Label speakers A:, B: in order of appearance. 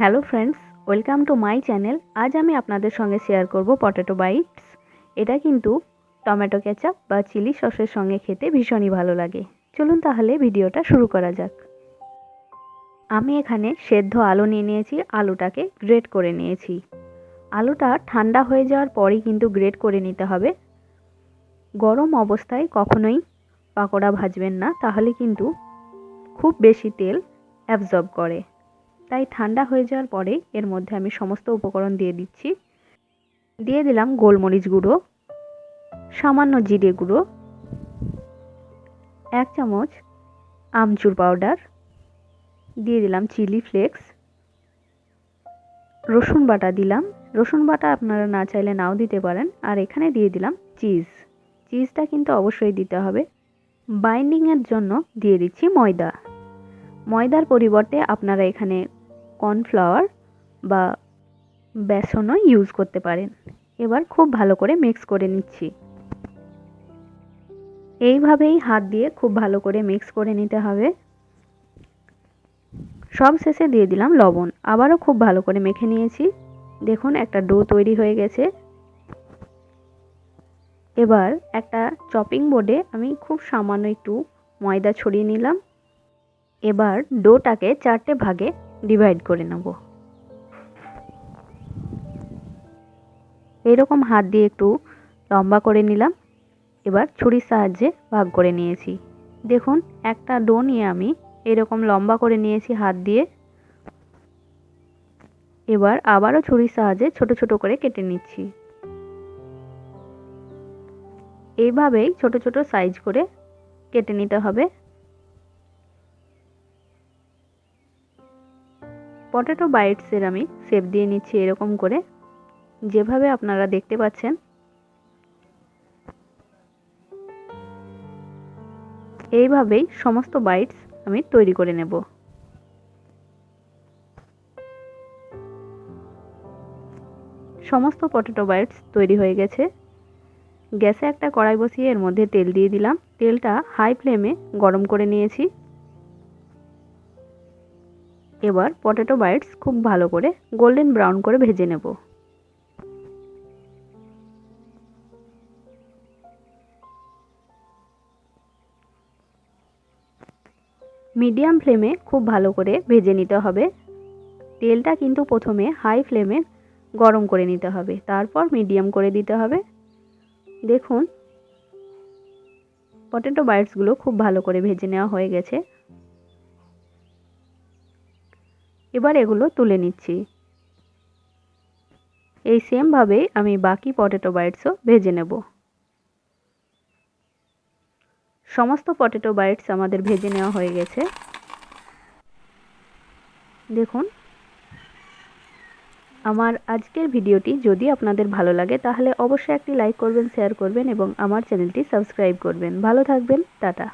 A: Hello friends, welcome to my channel. আজ আমি আপনাদের সঙ্গে শেয়ার করব পটেটো বাইটস। এটা কিন্তু টমেটো কেচাপ বা চিলি সসের সঙ্গে খেতে ভীষণই ভালো লাগে। চলুন তাহলে ভিডিওটা শুরু করা যাক। আমি এখানে সেদ্ধ আলু নিয়ে নিয়েছি, আলুটাকে গ্রেট করে নিয়েছি। আলুটা ঠান্ডা হয়ে যাওয়ার পরেই কিন্তু গ্রেট করে নিতে হবে। গরম অবস্থায় কখনোই পাকোড়া ভাজবেন না, তাহলে কিন্তু খুব বেশি তেল অ্যাবজর্ব করে। তাই ঠান্ডা হয়ে যাওয়ার পরে এর মধ্যে আমি সমস্ত উপকরণ দিয়ে দিচ্ছি। দিয়ে দিলাম গোলমরিচ গুঁড়ো, সামান্য জিরে গুঁড়ো, 1 চামচ আমচুর পাউডার, দিয়ে দিলাম চিলি ফ্লেক্স, রসুন বাটা দিলাম। রসুন বাটা আপনারা না চাইলে নাও দিতে পারেন। আর এখানে দিয়ে দিলাম চিজটা কিন্তু অবশ্যই দিতে হবে। বাইন্ডিংয়ের জন্য দিয়ে দিচ্ছি ময়দার পরিবর্তে আপনারা এখানে কর্নফ্লাওয়ার বা বেসনও ইউজ করতে পারেন। এবার খুব ভালো করে মিক্স করে নিচ্ছি। এইভাবেই হাত দিয়ে খুব ভালো করে মিক্স করে নিতে হবে। সব শেষে দিয়ে দিলাম লবণ। আবারও খুব ভালো করে মেখে নিয়েছি। দেখুন একটা ডো তৈরি হয়ে গেছে। এবার একটা চপিং বোর্ডে আমি খুব সামান্য একটু ময়দা ছড়িয়ে নিলাম। এবার ডোটাকে 4টে ভাগে ডিভাইড করে নেব। এরকম হাত দিয়ে একটু লম্বা করে নিলাম। এবার ছুরির সাহায্যে ভাগ করে নিয়েছি। দেখুন একটা ডো নিয়ে আমি এরকম লম্বা করে নিয়েছি হাত দিয়ে। এবার আবারও ছুরির সাহায্যে ছোট ছোট করে কেটে নিচ্ছি। এইভাবেই ছোট ছোট সাইজ করে কেটে নিতে হবে। পটেটো বাইটসের আমি শেপ দিয়ে নিচ্ছি এরকম করে, যেভাবে আপনারা দেখতে পাচ্ছেন। এইভাবেই সমস্ত বাইটস আমি তৈরি করে নেব। সমস্ত পটেটো বাইটস তৈরি হয়ে গেছে। গ্যাসে একটা কড়াই বসিয়ে এর মধ্যে তেল দিয়ে দিলাম। তেলটা হাই ফ্লেমে গরম করে নিয়েছি। এবার পটেটো বাইটস খুব ভালো করে গোল্ডেন ব্রাউন করে ভেজে নেব। মিডিয়াম ফ্লেমে খুব ভালো করে ভেজে নিতে হবে। তেলটা কিন্তু প্রথমে হাই ফ্লেমে গরম করে নিতে হবে, তারপর মিডিয়াম করে দিতে হবে। দেখুন পটেটো বাইটসগুলো খুব ভালো করে ভেজে নেওয়া হয়ে গেছে। এবার এগুলো তুলে নিচ্ছি। এই সেমভাবেই আমি বাকি পটেটো বাইটসও ভেজে নেব। সমস্ত পটেটো বাইটস আমাদের ভেজে নেওয়া হয়ে গেছে। দেখুন আমার আজকের ভিডিওটি যদি আপনাদের ভালো লাগে তাহলে অবশ্যই একটি লাইক করবেন, শেয়ার করবেন এবং আমার চ্যানেলটি সাবস্ক্রাইব করবেন। ভালো থাকবেন, টাটা।